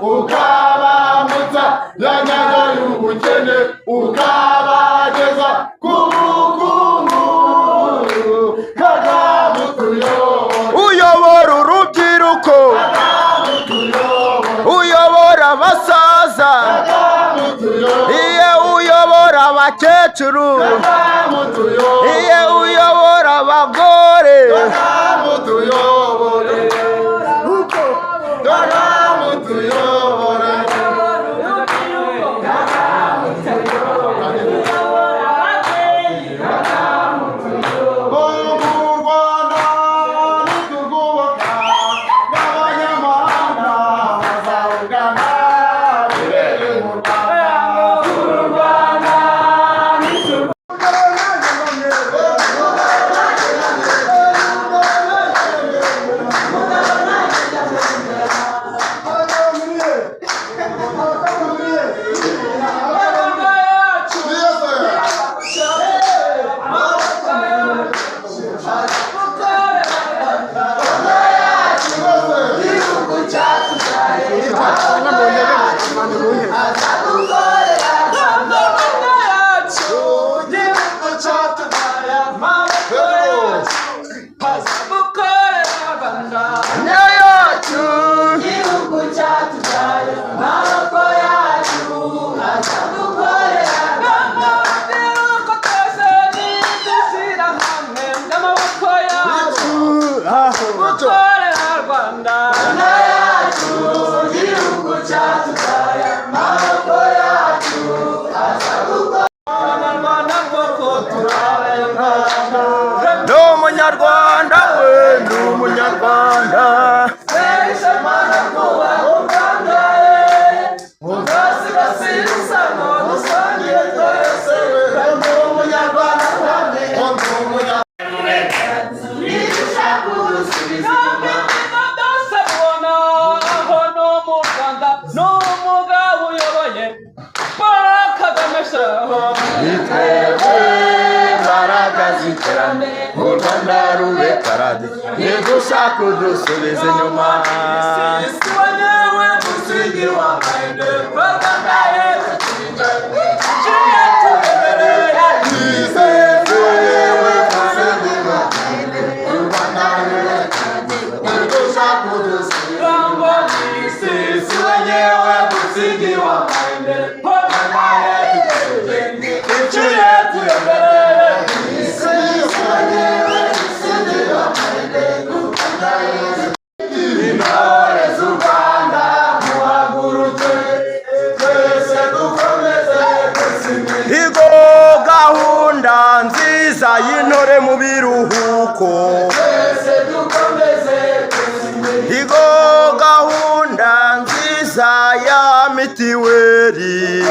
ukabamutsa ya nyanja y'ubukene ukabageza ku bukungu Kagame utuyobore uyobora urubyiruko uyobora abasaza iyo uyobora abakecuru iyo uyobora abagore Umunyarwanda we ni umunyarwanda u Rwanda rube parade ntidushaka udusubiza inyuma gahunda nziza y'intore mu biruhuko igo gahunda nziza ya mitiweri